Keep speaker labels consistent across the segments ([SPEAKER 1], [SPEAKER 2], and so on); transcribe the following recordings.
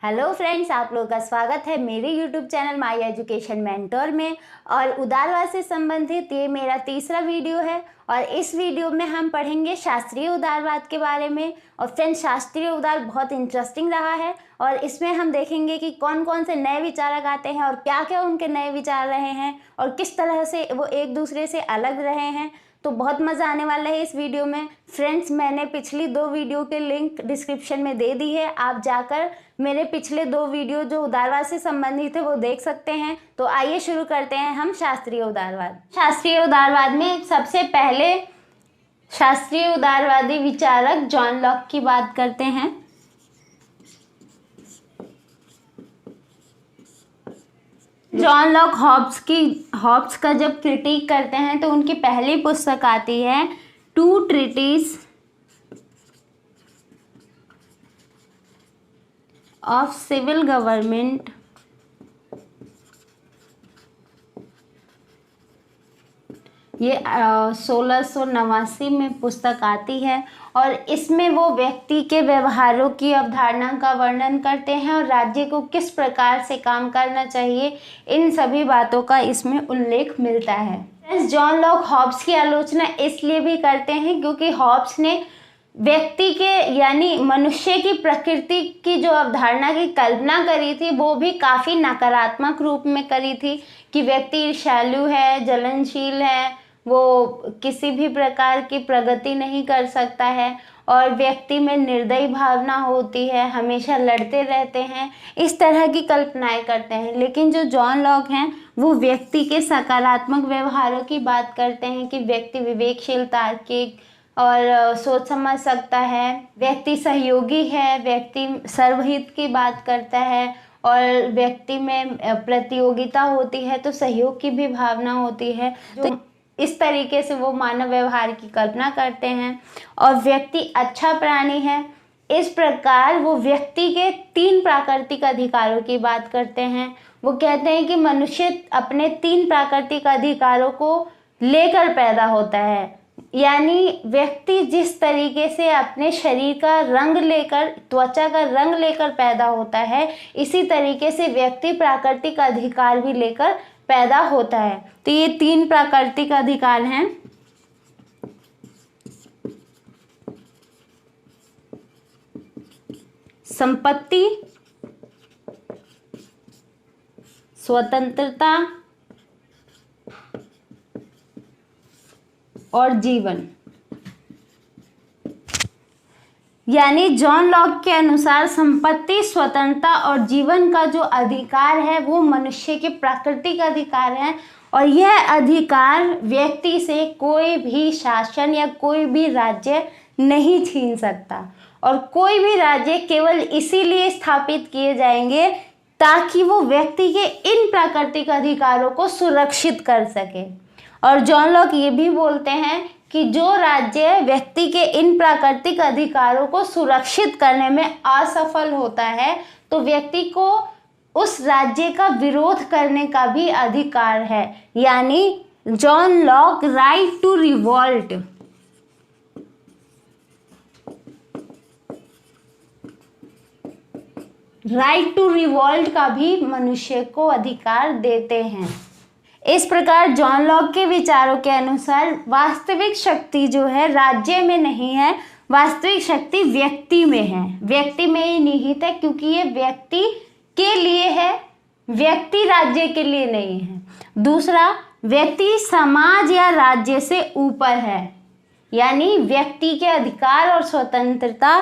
[SPEAKER 1] Hello friends, आप लोगों का स्वागत है मेरे YouTube channel my education mentor में। और उदारवाद से संबंधित ये मेरा तीसरा वीडियो है और इस वीडियो में हम पढ़ेंगे शास्त्रीय उदारवाद के बारे में। और फ्रेंड्स, शास्त्रीय उदार बहुत इंटरेस्टिंग रहा है और इसमें हम देखेंगे कि कौन कौन से नए विचारक आते हैं और क्या क्या उनके नए विचार रहे हैं और किस तरह से वो एक दूसरे से अलग रहे हैं। तो बहुत मज़ा आने वाला है इस वीडियो में। फ्रेंड्स, मैंने पिछली 2 वीडियो के लिंक डिस्क्रिप्शन में दे दी है, आप जाकर मेरे पिछले 2 वीडियो जो उदारवाद से संबंधित है वो देख सकते हैं। तो आइए शुरू करते हैं हम शास्त्रीय उदारवाद। शास्त्रीय उदारवाद में सबसे पहले शास्त्रीय उदारवादी विचारक जॉन लॉक की बात करते हैं। जॉन लॉक हॉब्स का जब क्रिटिक करते हैं तो उनकी पहली पुस्तक आती है two treatises of civil government. ये 1689 में पुस्तक आती है और इसमें वो व्यक्ति के व्यवहारों की अवधारणा का वर्णन करते हैं और राज्य को किस प्रकार से काम करना चाहिए, इन सभी बातों का इसमें उल्लेख मिलता है। जॉन लॉक हॉब्स की आलोचना इसलिए भी करते हैं क्योंकि हॉब्स ने व्यक्ति के यानी मनुष्य की प्रकृति की जो अवधारणा की कल्पना करी थी वो भी काफ़ी नकारात्मक रूप में करी थी कि व्यक्ति ईर्ष्यालु है, जलनशील है, वो किसी भी प्रकार की प्रगति नहीं कर सकता है और व्यक्ति में निर्दयी भावना होती है, हमेशा लड़ते रहते हैं, इस तरह की कल्पनाएं करते हैं। लेकिन जो जॉन लॉक हैं वो व्यक्ति के सकारात्मक व्यवहारों की बात करते हैं कि व्यक्ति विवेकशील, तार्किक और सोच समझ सकता है, व्यक्ति सहयोगी है, व्यक्ति सर्वहित की बात करता है और व्यक्ति में प्रतियोगिता होती है तो सहयोग की भी भावना होती है। तो इस तरीके से वो मानव व्यवहार की कल्पना करते हैं और व्यक्ति अच्छा प्राणी है। इस प्रकार वो व्यक्ति के 3 प्राकृतिक अधिकारों की बात करते हैं। वो कहते हैं कि मनुष्य अपने 3 प्राकृतिक अधिकारों को लेकर पैदा होता है, यानी व्यक्ति जिस तरीके से अपने शरीर का रंग लेकर, त्वचा का रंग लेकर पैदा होता है, इसी तरीके से व्यक्ति प्राकृतिक अधिकार भी लेकर पैदा होता है। तो ये 3 प्राकृतिक अधिकार हैं। संपत्ति, स्वतंत्रता और जीवन। यानी जॉन लॉक के अनुसार संपत्ति, स्वतंत्रता और जीवन का जो अधिकार है वो मनुष्य के प्राकृतिक अधिकार हैं और यह अधिकार व्यक्ति से कोई भी शासन या कोई भी राज्य नहीं छीन सकता। और कोई भी राज्य केवल इसीलिए स्थापित किए जाएंगे ताकि वो व्यक्ति के इन प्राकृतिक अधिकारों को सुरक्षित कर सके। और जॉन लॉक ये भी बोलते हैं कि जो राज्य व्यक्ति के इन प्राकृतिक अधिकारों को सुरक्षित करने में असफल होता है तो व्यक्ति को उस राज्य का विरोध करने का भी अधिकार है। यानी John Locke right to revolt, का भी मनुष्य को अधिकार देते हैं। इस प्रकार जॉन लॉक के विचारों के अनुसार वास्तविक शक्ति जो है राज्य में नहीं है, वास्तविक शक्ति व्यक्ति में है, व्यक्ति में ही निहित है, क्योंकि ये व्यक्ति के लिए है, व्यक्ति राज्य के लिए नहीं है। दूसरा, व्यक्ति समाज या राज्य से ऊपर है, यानी व्यक्ति के अधिकार और स्वतंत्रता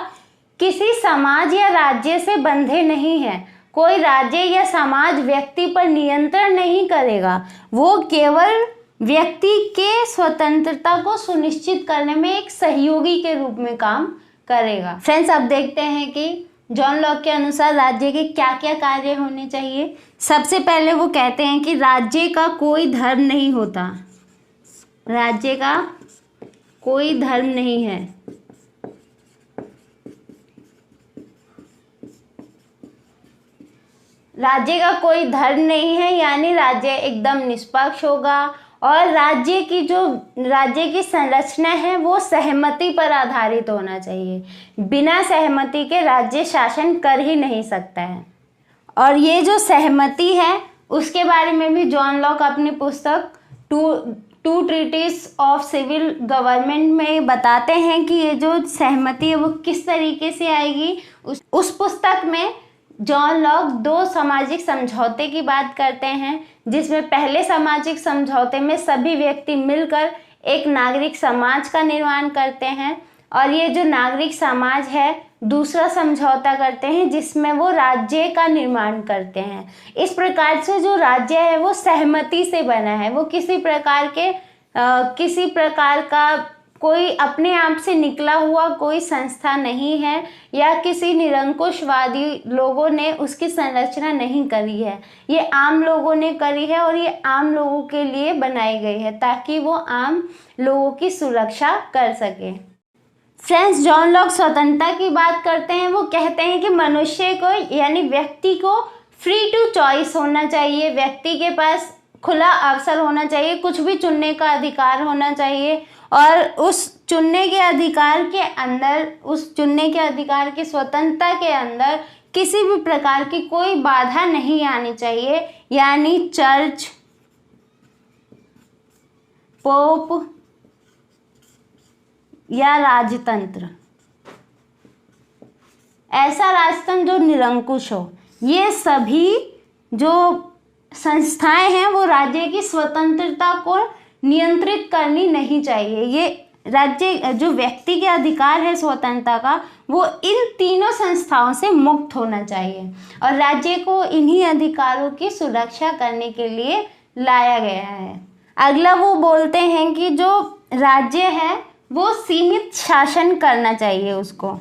[SPEAKER 1] किसी समाज या राज्य से बंधे नहीं है। कोई राज्य या समाज व्यक्ति पर नियंत्रण नहीं करेगा, वो केवल व्यक्ति के स्वतंत्रता को सुनिश्चित करने में एक सहयोगी के रूप में काम करेगा। फ्रेंड्स, अब देखते हैं कि जॉन लॉक के अनुसार राज्य के क्या क्या कार्य होने चाहिए। सबसे पहले वो कहते हैं कि राज्य का कोई धर्म नहीं होता, राज्य का कोई धर्म नहीं है। राज्य का कोई धर्म नहीं है, यानी राज्य एकदम निष्पक्ष होगा और राज्य की संरचना है वो सहमति पर आधारित होना चाहिए। बिना सहमति के राज्य शासन कर ही नहीं सकता है। और ये जो सहमति है उसके बारे में भी जॉन लॉक अपनी पुस्तक two treatise of civil government में बताते हैं कि ये जो सहमति है वो किस तरीके से आएगी। उस पुस्तक में जॉन लॉक 2 सामाजिक समझौते की बात करते हैं, जिसमें पहले सामाजिक समझौते में सभी व्यक्ति मिलकर एक नागरिक समाज का निर्माण करते हैं, और ये जो नागरिक समाज है दूसरा समझौता करते हैं जिसमें वो राज्य का निर्माण करते हैं। इस प्रकार से जो राज्य है वो सहमति से बना है, वो किसी प्रकार का कोई अपने आप से निकला हुआ कोई संस्था नहीं है, या किसी निरंकुशवादी लोगों ने उसकी संरचना नहीं करी है। ये आम लोगों ने करी है और ये आम लोगों के लिए बनाई गई है ताकि वो आम लोगों की सुरक्षा कर सके। फ्रेंड्स, जॉन लॉक स्वतंत्रता की बात करते हैं। वो कहते हैं कि मनुष्य को यानी व्यक्ति को फ्री टू चॉइस होना चाहिए, व्यक्ति के पास खुला अवसर होना चाहिए, कुछ भी चुनने का अधिकार होना चाहिए, और उस चुनने के अधिकार के अंदर, उस चुनने के अधिकार की स्वतंत्रता के अंदर किसी भी प्रकार की कोई बाधा नहीं आनी चाहिए। यानी चर्च, पोप या राजतंत्र, ऐसा राजतंत्र जो निरंकुश हो, ये सभी जो संस्थाएं हैं वो राज्य की स्वतंत्रता को नियंत्रित करनी नहीं चाहिए। ये राज्य जो व्यक्ति के अधिकार है स्वतंत्रता का, वो इन तीनों संस्थाओं से मुक्त होना चाहिए, और राज्य को इन्हीं अधिकारों की सुरक्षा करने के लिए लाया गया है। अगला वो बोलते हैं कि जो राज्य है वो सीमित शासन करना चाहिए उसको।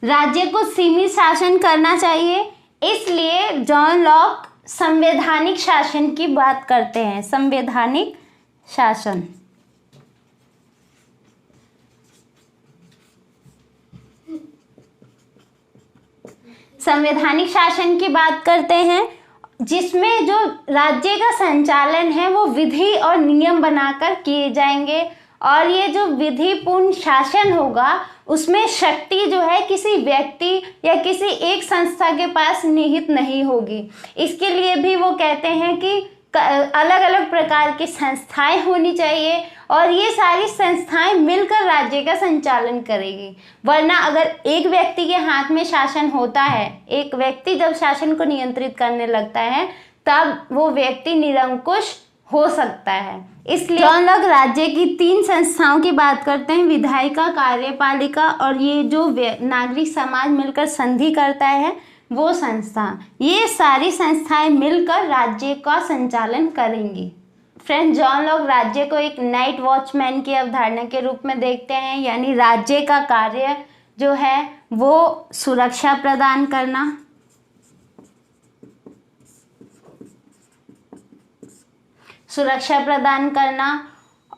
[SPEAKER 1] राज्य को सीमित शासन करना चाहिए, इसलिए जॉन लॉक संवैधानिक शासन की बात करते हैं। संवैधानिक शासन, संवैधानिक शासन की बात करते हैं, जिसमें जो राज्य का संचालन है वो विधि और नियम बनाकर किए जाएंगे, और ये जो विधिपूर्ण शासन होगा उसमें शक्ति जो है किसी व्यक्ति या किसी एक संस्था के पास निहित नहीं होगी। इसके लिए भी वो कहते हैं कि अलग अलग प्रकार की संस्थाएं होनी चाहिए, और ये सारी संस्थाएं मिलकर राज्य का संचालन करेगी। वरना अगर एक व्यक्ति के हाथ में शासन होता है, एक व्यक्ति जब शासन को नियंत्रित करने लगता है, तब वो व्यक्ति निरंकुश हो सकता है। इसलिए जॉन लॉक राज्य की 3 संस्थाओं की बात करते हैं, विधायिका, कार्यपालिका और ये जो नागरिक समाज मिलकर संधि करता है वो संस्था। ये सारी संस्थाएं मिलकर राज्य का संचालन करेंगी। फ्रेंड्स, जॉन लॉक राज्य को एक नाइट वॉचमैन की अवधारणा के रूप में देखते हैं, यानी राज्य का कार्य जो है वो सुरक्षा प्रदान करना,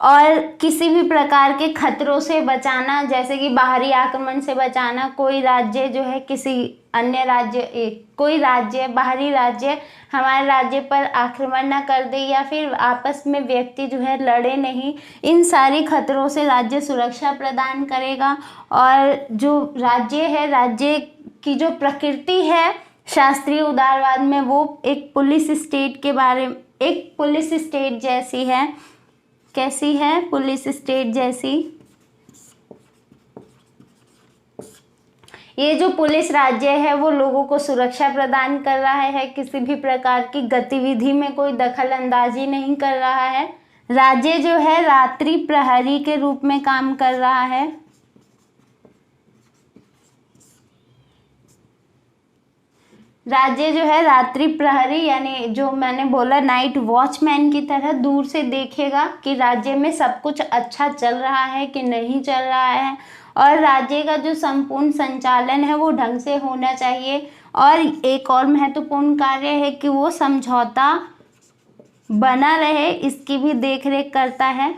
[SPEAKER 1] और किसी भी प्रकार के खतरों से बचाना, जैसे कि बाहरी आक्रमण से बचाना। कोई राज्य जो है किसी अन्य राज्य, कोई राज्य, बाहरी राज्य हमारे राज्य पर आक्रमण ना कर दे, या फिर आपस में व्यक्ति जो है लड़े नहीं, इन सारी खतरों से राज्य सुरक्षा प्रदान करेगा। और जो राज्य है, राज्य की जो प्रकृति है शास्त्रीय उदारवाद में, वो एक पुलिस स्टेट के बारे में, एक पुलिस स्टेट जैसी है। कैसी है? पुलिस स्टेट जैसी। ये जो पुलिस राज्य है वो लोगों को सुरक्षा प्रदान कर रहा है, किसी भी प्रकार की गतिविधि में कोई दखल अंदाजी नहीं कर रहा है। राज्य जो है रात्रि प्रहरी के रूप में काम कर रहा है। राज्य जो है रात्रि प्रहरी, यानी जो मैंने बोला नाइट वॉचमैन की तरह दूर से देखेगा कि राज्य में सब कुछ अच्छा चल रहा है कि नहीं चल रहा है, और राज्य का जो संपूर्ण संचालन है वो ढंग से होना चाहिए। और एक और महत्वपूर्ण कार्य है कि वो समझौता बना रहे, इसकी भी देखरेख करता है।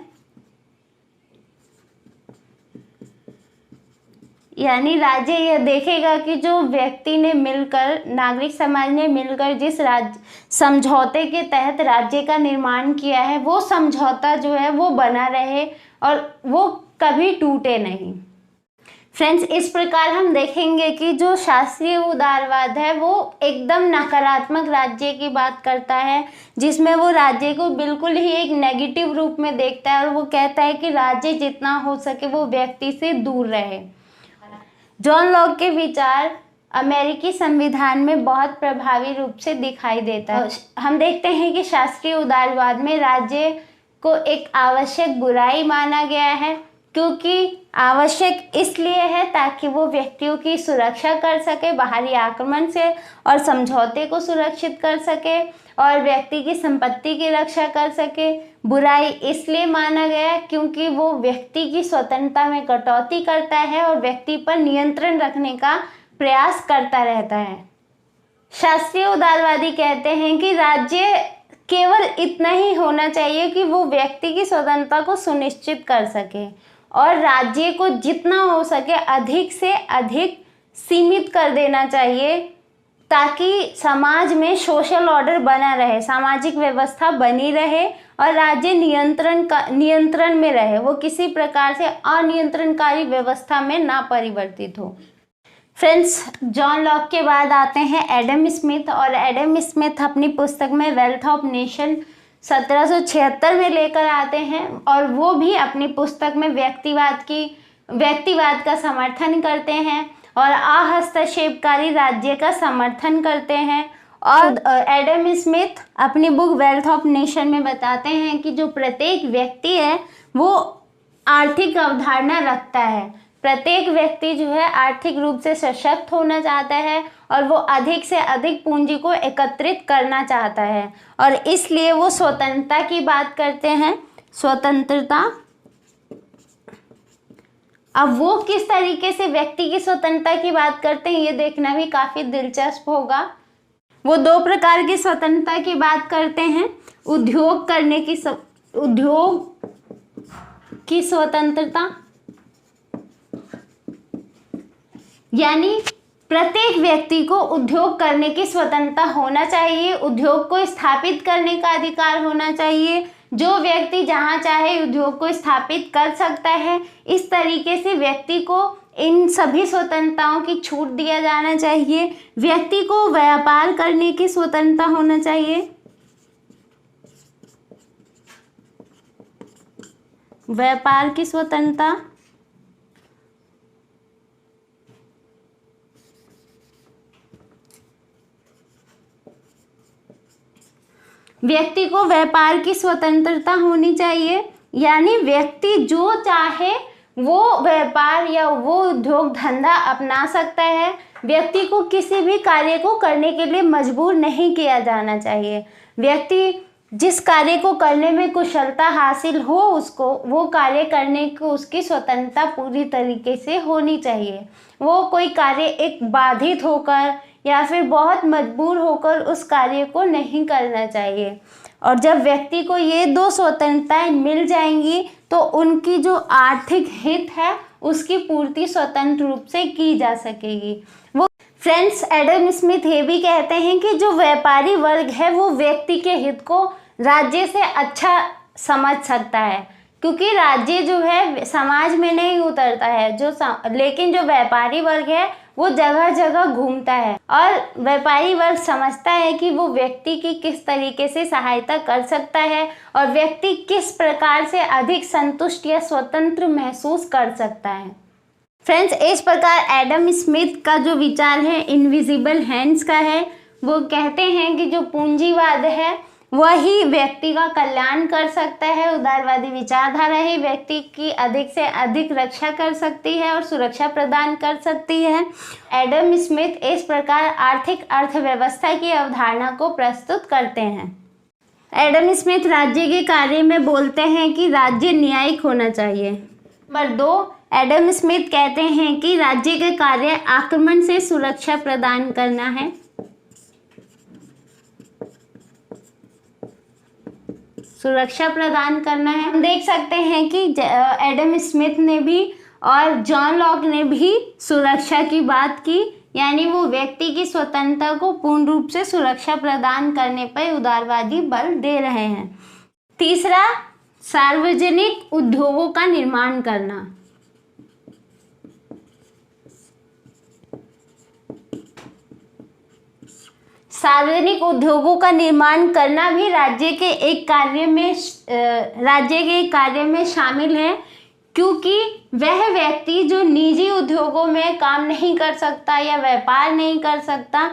[SPEAKER 1] यानी राज्य यह देखेगा कि जो व्यक्ति ने मिलकर, नागरिक समाज ने मिलकर जिस राज्य समझौते के तहत राज्य का निर्माण किया है, वो समझौता जो है वो बना रहे और वो कभी टूटे नहीं। फ्रेंड्स, इस प्रकार हम देखेंगे कि जो शास्त्रीय उदारवाद है वो एकदम नकारात्मक राज्य की बात करता है, जिसमें वो राज्य को बिल्कुल ही एक नेगेटिव रूप में देखता है और वो कहता है कि राज्य जितना हो सके वो व्यक्ति से दूर रहे। जॉन लॉक के विचार अमेरिकी संविधान में बहुत प्रभावी रूप से दिखाई देता है। हम देखते हैं कि शास्त्रीय उदारवाद में राज्य को एक आवश्यक बुराई माना गया है, क्योंकि आवश्यक इसलिए है ताकि वो व्यक्तियों की सुरक्षा कर सके बाहरी आक्रमण से और समझौते को सुरक्षित कर सके और व्यक्ति की संपत्ति की रक्षा कर सके। बुराई इसलिए माना गया क्योंकि वो व्यक्ति की स्वतंत्रता में कटौती करता है और व्यक्ति पर नियंत्रण रखने का प्रयास करता रहता है। शास्त्रीय उदारवादी कहते हैं कि राज्य केवल इतना ही होना चाहिए कि वो व्यक्ति की स्वतंत्रता को सुनिश्चित कर सके और राज्य को जितना हो सके अधिक से अधिक सीमित कर देना चाहिए, ताकि समाज में सोशल ऑर्डर बना रहे, सामाजिक व्यवस्था बनी रहे और राज्य नियंत्रण में रहे, वो किसी प्रकार से अनियंत्रणकारी व्यवस्था में ना परिवर्तित हो। फ्रेंड्स, जॉन लॉक के बाद आते हैं एडम स्मिथ, और एडम स्मिथ अपनी पुस्तक में वेल्थ ऑफ नेशन 1776 में लेकर आते हैं और वो भी अपनी पुस्तक में व्यक्तिवाद का समर्थन करते हैं और अहस्तक्षेपकारी राज्य का समर्थन करते हैं। और एडम स्मिथ अपनी बुक वेल्थ ऑफ नेशन में बताते हैं कि जो प्रत्येक व्यक्ति है वो आर्थिक अवधारणा रखता है। प्रत्येक व्यक्ति जो है आर्थिक रूप से सशक्त होना चाहता है और वो अधिक से अधिक पूंजी को एकत्रित करना चाहता है और इसलिए वो स्वतंत्रता की बात करते हैं, स्वतंत्रता। अब वो किस तरीके से व्यक्ति की स्वतंत्रता की बात करते हैं ये देखना भी काफी दिलचस्प होगा। वो दो प्रकार की स्वतंत्रता की बात करते हैं, उद्योग की स्वतंत्रता, यानी प्रत्येक व्यक्ति को उद्योग करने की स्वतंत्रता होना चाहिए, उद्योग को स्थापित करने का अधिकार होना चाहिए, जो व्यक्ति जहां चाहे उद्योग को स्थापित कर सकता है। इस तरीके से व्यक्ति को इन सभी स्वतंत्रताओं की छूट दिया जाना चाहिए। व्यक्ति को व्यापार करने की स्वतंत्रता होना चाहिए, व्यापार की स्वतंत्रता। व्यक्ति को व्यापार की स्वतंत्रता होनी चाहिए, यानी व्यक्ति जो चाहे वो व्यापार या वो उद्योग धंधा अपना सकता है। व्यक्ति को किसी भी कार्य को करने के लिए मजबूर नहीं किया जाना चाहिए। व्यक्ति जिस कार्य को करने में कुशलता हासिल हो उसको वो कार्य करने को उसकी स्वतंत्रता पूरी तरीके से होनी चाहिए। वो कोई कार्य एक बाधित होकर या फिर बहुत मजबूर होकर उस कार्य को नहीं करना चाहिए। और जब व्यक्ति को ये दो स्वतंत्रताएं मिल जाएंगी तो उनकी जो आर्थिक हित है उसकी पूर्ति स्वतंत्र रूप से की जा सकेगी। वो फ्रेंड्स, एडम स्मिथ ये भी कहते हैं कि जो व्यापारी वर्ग है वो व्यक्ति के हित को राज्य से अच्छा समझ सकता है, क्योंकि राज्य जो है समाज में नहीं उतरता है, लेकिन जो व्यापारी वर्ग है वो जगह जगह घूमता है और व्यापारी वर्ग समझता है कि वो व्यक्ति की किस तरीके से सहायता कर सकता है और व्यक्ति किस प्रकार से अधिक संतुष्ट या स्वतंत्र महसूस कर सकता है। फ्रेंड्स, इस प्रकार एडम स्मिथ का जो विचार है इनविजिबल हैंड्स का है। वो कहते हैं कि जो पूंजीवाद है वही व्यक्ति का कल्याण कर सकता है, उदारवादी विचारधारा ही व्यक्ति की अधिक से अधिक रक्षा कर सकती है और सुरक्षा प्रदान कर सकती है। एडम स्मिथ इस प्रकार आर्थिक अर्थव्यवस्था की अवधारणा को प्रस्तुत करते हैं। एडम स्मिथ राज्य के कार्य में बोलते हैं कि राज्य न्यायिक होना चाहिए। नंबर 2, एडम स्मिथ कहते हैं कि राज्य का कार्य आक्रमण से सुरक्षा प्रदान करना है। सुरक्षा प्रदान करना है। हम देख सकते हैं कि एडम स्मिथ ने भी और जॉन लॉक ने भी सुरक्षा की बात की, यानी वो व्यक्ति की स्वतंत्रता को पूर्ण रूप से सुरक्षा प्रदान करने पर उदारवादी बल दे रहे हैं। तीसरा, सार्वजनिक उद्योगों का निर्माण करना। सार्वजनिक उद्योगों का निर्माण करना भी राज्य के एक कार्य में शामिल है, क्योंकि वह व्यक्ति जो निजी उद्योगों में काम नहीं कर सकता या व्यापार नहीं कर सकता,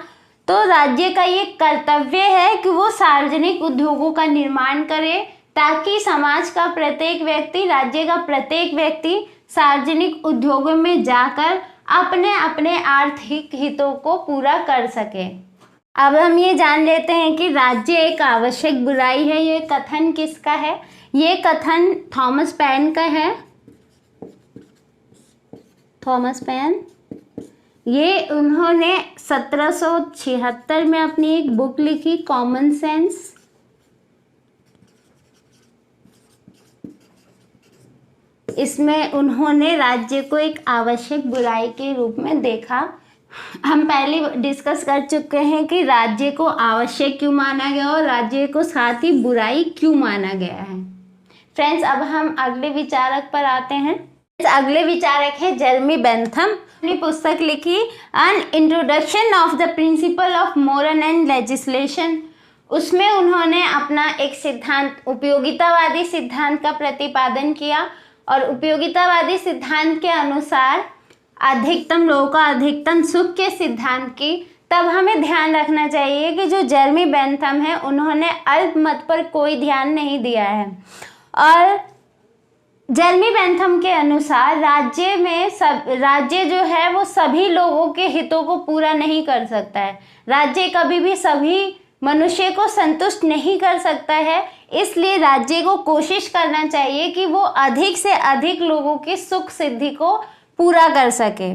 [SPEAKER 1] तो राज्य का ये कर्तव्य है कि वो सार्वजनिक उद्योगों का निर्माण करे, ताकि समाज का प्रत्येक व्यक्ति, राज्य का प्रत्येक व्यक्ति सार्वजनिक उद्योगों में जाकर अपने अपने आर्थिक हितों को पूरा कर सके। अब हम ये जान लेते हैं कि राज्य एक आवश्यक बुराई है। ये कथन किसका है? ये कथन थॉमस पेन का है। थॉमस पेन, ये उन्होंने 1776 में अपनी एक बुक लिखी, कॉमन सेंस। इसमें उन्होंने राज्य को एक आवश्यक बुराई के रूप में देखा। हम पहले डिस्कस कर चुके हैं कि राज्य को आवश्यक क्यों माना गया और राज्य को साथ ही बुराई क्यों माना गया है। फ्रेंड्स, अब हम अगले विचारक पर आते हैं। अगले विचारक है जेरेमी बेंथम। अपनी पुस्तक लिखी an introduction of the principle of moral and legislation. उसमें उन्होंने अपना एक सिद्धांत, उपयोगितावादी सिद्धांत का प्रतिपादन किया, और उपयोगितावादी सिद्धांत के अनुसार अधिकतम लोगों का अधिकतम सुख के सिद्धांत की। तब हमें ध्यान रखना चाहिए कि जो जेरेमी बेंथम है, उन्होंने अल्प मत पर कोई ध्यान नहीं दिया है, और जेरेमी बेंथम के अनुसार राज्य जो है वो सभी लोगों के हितों को पूरा नहीं कर सकता है। राज्य कभी भी सभी मनुष्य को संतुष्ट नहीं कर सकता है, इसलिए राज्य को कोशिश करना चाहिए कि वो अधिक से अधिक लोगों की सुख सिद्धि को पूरा कर सके।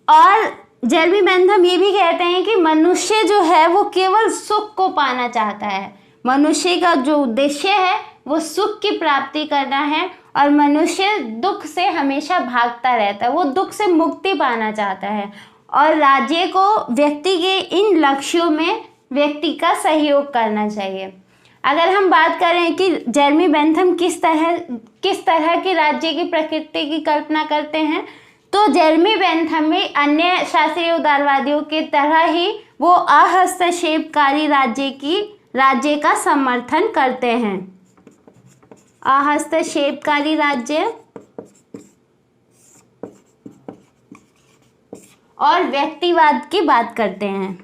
[SPEAKER 1] और जेरेमी बेंथम ये भी कहते हैं कि मनुष्य जो है वो केवल सुख को पाना चाहता है। मनुष्य का जो उद्देश्य है वो सुख की प्राप्ति करना है, और मनुष्य दुख से हमेशा भागता रहता है, वो दुख से मुक्ति पाना चाहता है, और राज्य को व्यक्ति के इन लक्ष्यों में व्यक्ति का सहयोग करना चाहिए। अगर हम बात करें कि जेरेमी बेंथम किस तरह के राज्य की प्रकृति की कल्पना करते हैं, तो जेरेमी बेंथम में अन्य शास्त्रीय उदारवादियों की तरह ही वो अहस्तक्षेपकारी राज्य का समर्थन करते हैं। अहस्तक्षेपकारी राज्य और व्यक्तिवाद की बात करते हैं।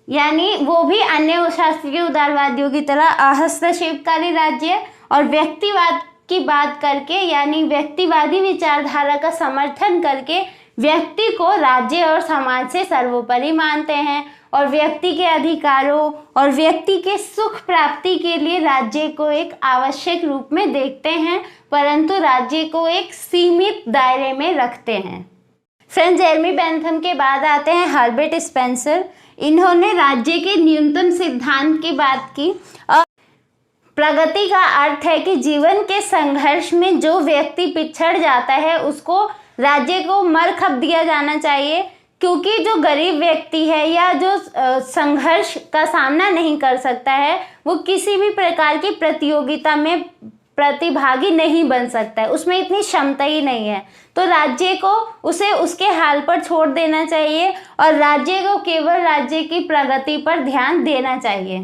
[SPEAKER 1] यानी वो भी अन्य शास्त्रीय उदारवादियों की तरह अहस्तक्षेपकारी राज्य और व्यक्तिवाद की बात करके, यानी व्यक्तिवादी विचारधारा का समर्थन करके व्यक्ति को राज्य और समाज से सर्वोपरि मानते हैं, और व्यक्ति के अधिकारों और व्यक्ति के सुख प्राप्ति के लिए राज्य को एक आवश्यक रूप में देखते हैं, परंतु राज्य को एक सीमित दायरे में रखते हैं। फ्रेंड्स, जेरेमी बेंथम के बाद आते हैं हर्बर्ट स्पेंसर। इन्होंने राज्य के न्यूनतम सिद्धांत की बात की। प्रगति का अर्थ है कि जीवन के संघर्ष में जो व्यक्ति पिछड़ जाता है उसको राज्य को मरखप दिया जाना चाहिए, क्योंकि जो गरीब व्यक्ति है या जो संघर्ष का सामना नहीं कर सकता है, वो किसी भी प्रकार की प्रतियोगिता में प्रतिभागी नहीं बन सकता है, उसमें इतनी क्षमता ही नहीं है। तो राज्य को उसे उसके हाल पर छोड़ देना चाहिए, और राज्य को केवल राज्य की प्रगति पर ध्यान देना चाहिए।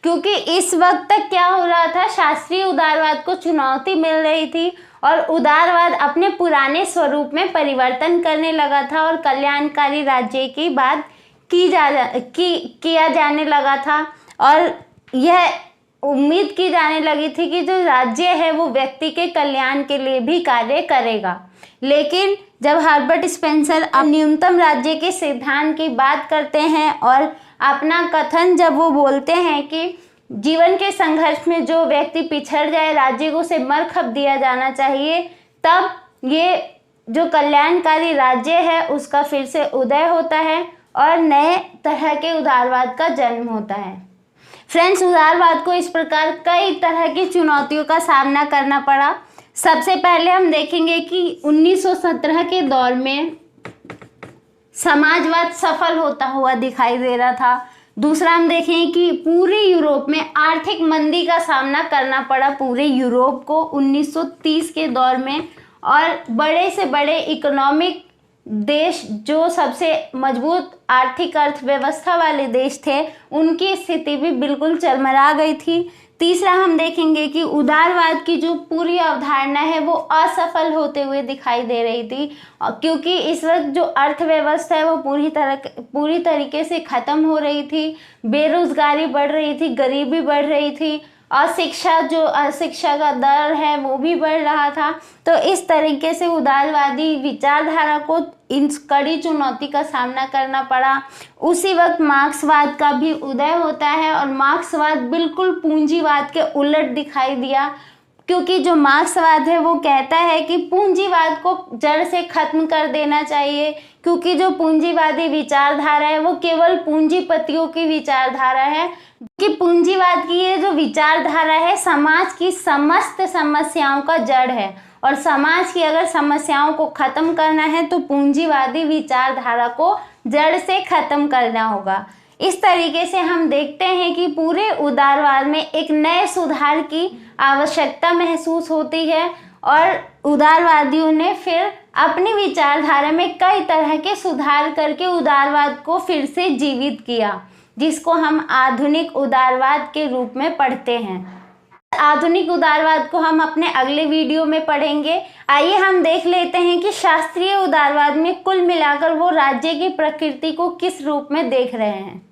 [SPEAKER 1] क्योंकि इस वक्त तक क्या हो रहा था, शास्त्रीय उदारवाद को चुनौती मिल रही थी, और उदारवाद अपने पुराने स्वरूप में परिवर्तन करने लगा था, और कल्याणकारी राज्य की बात किया जाने लगा था, और यह उम्मीद की जाने लगी थी कि जो राज्य है वो व्यक्ति के कल्याण के लिए भी कार्य करेगा। लेकिन जब हर्बर्ट स्पेंसर अब न्यूनतम राज्य के सिद्धांत की बात करते हैं और अपना कथन जब वो बोलते हैं कि जीवन के संघर्ष में जो व्यक्ति पिछड़ जाए राज्य को उसे मरखप दिया जाना चाहिए, तब ये जो कल्याणकारी राज्य है उसका फिर से उदय होता है और नए तरह के उदारवाद का जन्म होता है। फ्रेंड्स, उदारवाद को इस प्रकार कई तरह की चुनौतियों का सामना करना पड़ा। सबसे पहले हम देखेंगे कि 1917 के दौर में समाजवाद सफल होता हुआ दिखाई दे रहा था। दूसरा हम देखें कि पूरे यूरोप में आर्थिक मंदी का सामना करना पड़ा पूरे यूरोप को 1930 के दौर में, और बड़े से बड़े इकोनॉमिक देश जो सबसे मजबूत आर्थिक अर्थव्यवस्था वाले देश थे, उनकी स्थिति भी बिल्कुल चरमरा गई थी। तीसरा हम देखेंगे कि उदारवाद की जो पूरी अवधारणा है वो असफल होते हुए दिखाई दे रही थी, क्योंकि इस वक्त जो अर्थव्यवस्था है वो पूरी तरीके से ख़त्म हो रही थी। बेरोजगारी बढ़ रही थी, गरीबी बढ़ रही थी, अशिक्षा का दर है वो भी बढ़ रहा था। तो इस तरीके से उदारवादी विचारधारा को इन कड़ी चुनौती का सामना करना पड़ा। उसी वक्त मार्क्सवाद का भी उदय होता है, और मार्क्सवाद बिल्कुल पूंजीवाद के उलट दिखाई दिया, क्योंकि जो मार्क्सवाद है वो कहता है कि पूंजीवाद को जड़ से खत्म कर देना चाहिए, क्योंकि जो पूंजीवादी विचारधारा है वो केवल पूंजीपतियों की विचारधारा है। कि पूंजीवाद की ये जो विचारधारा है समाज की समस्त समस्याओं का जड़ है, और समाज की अगर समस्याओं को खत्म करना है तो पूंजीवादी विचारधारा को जड़ से खत्म करना होगा। इस तरीके से हम देखते हैं कि पूरे उदारवाद में एक नए सुधार की आवश्यकता महसूस होती है, और उदारवादियों ने फिर अपनी विचारधारा में कई तरह के सुधार करके उदारवाद को फिर से जीवित किया, जिसको हम आधुनिक उदारवाद के रूप में पढ़ते हैं। आधुनिक उदारवाद को हम अपने अगले वीडियो में पढ़ेंगे। आइए हम देख लेते हैं कि शास्त्रीय उदारवाद में कुल मिलाकर वो राज्य की प्रकृति को किस रूप में देख रहे हैं।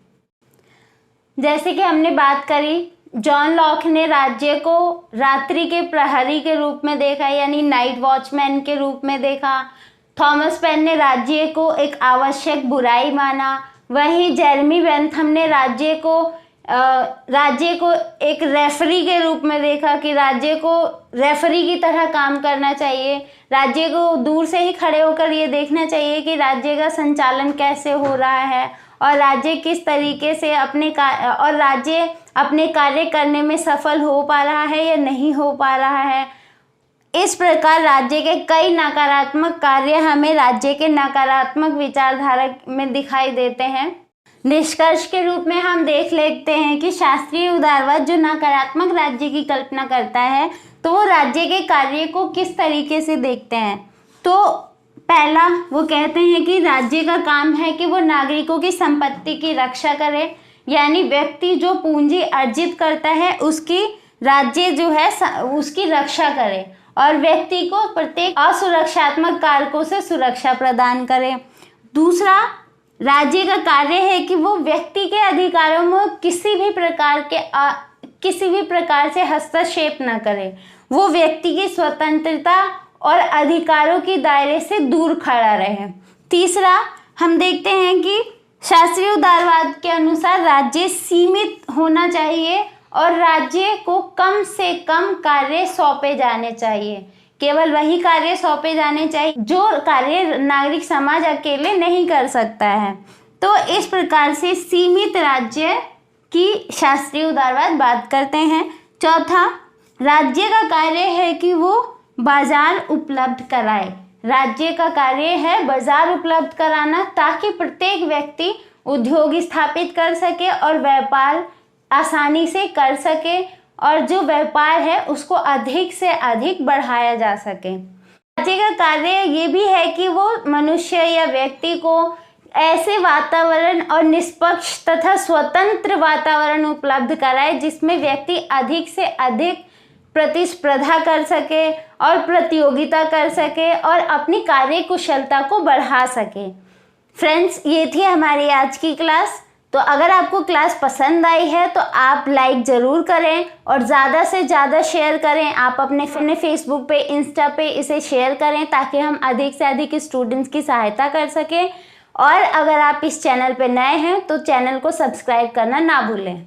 [SPEAKER 1] जैसे कि हमने बात करी, जॉन लॉक ने राज्य को रात्रि के प्रहरी के रूप में देखा, यानी नाइट वॉचमैन के रूप में देखा। थॉमस पेन ने राज्य को एक आवश्यक बुराई माना। वहीं जेरेमी बेंथम ने राज्य को एक रेफरी के रूप में देखा कि राज्य को रेफरी की तरह काम करना चाहिए। राज्य को दूर से ही खड़े होकर ये देखना चाहिए कि राज्य का संचालन कैसे हो रहा है, और राज्य किस तरीके से राज्य अपने कार्य करने में सफल हो पा रहा है या नहीं हो पा रहा है। इस प्रकार राज्य के कई नकारात्मक कार्य हमें राज्य के नकारात्मक विचारधारा में दिखाई देते हैं। निष्कर्ष के रूप में हम देख लेते हैं कि शास्त्रीय उदारवाद जो नकारात्मक राज्य की कल्पना करता है, तो वो राज्य के कार्य को किस तरीके से देखते हैं। तो पहला, वो कहते हैं कि राज्य का काम है कि वो नागरिकों की संपत्ति की रक्षा करे, यानी व्यक्ति जो पूंजी अर्जित करता है उसकी राज्य जो है उसकी रक्षा करे, और व्यक्ति को प्रत्येक असुरक्षात्मक कारकों से सुरक्षा प्रदान करे। दूसरा, राज्य का कार्य है कि वो व्यक्ति के अधिकारों में किसी भी प्रकार से हस्तक्षेप न करे, वो व्यक्ति की स्वतंत्रता और अधिकारों की दायरे से दूर खड़ा रहे। तीसरा, हम देखते हैं कि शास्त्रीय उदारवाद के अनुसार राज्य सीमित होना चाहिए, और राज्य को कम से कम कार्य सौंपे जाने चाहिए। केवल वही कार्य सौंपे जाने चाहिए जो कार्य नागरिक समाज अकेले नहीं कर सकता है। तो इस प्रकार से सीमित राज्य की शास्त्रीय उदारवाद बात करते हैं। चौथा, राज्य का कार्य है कि वो बाजार उपलब्ध कराए। राज्य का कार्य है बाजार उपलब्ध कराना, ताकि प्रत्येक व्यक्ति उद्योग स्थापित कर सके और व्यापार आसानी से कर सके, और जो व्यापार है उसको अधिक से अधिक बढ़ाया जा सके। राज्य का कार्य ये भी है कि वो मनुष्य या व्यक्ति को ऐसे वातावरण और निष्पक्ष तथा स्वतंत्र वातावरण उपलब्ध कराए जिसमें व्यक्ति अधिक से अधिक प्रतिस्पर्धा कर सके और प्रतियोगिता कर सके और अपनी कार्य कुशलता को बढ़ा सके। फ्रेंड्स, ये थी हमारी आज की क्लास। तो अगर आपको क्लास पसंद आई है तो आप लाइक ज़रूर करें और ज़्यादा से ज़्यादा शेयर करें। आप अपने फेसबुक पे, इंस्टा पे इसे शेयर करें ताकि हम अधिक से अधिक स्टूडेंट्स की सहायता कर सकें। और अगर आप इस चैनल पे नए हैं तो चैनल को सब्सक्राइब करना ना भूलें।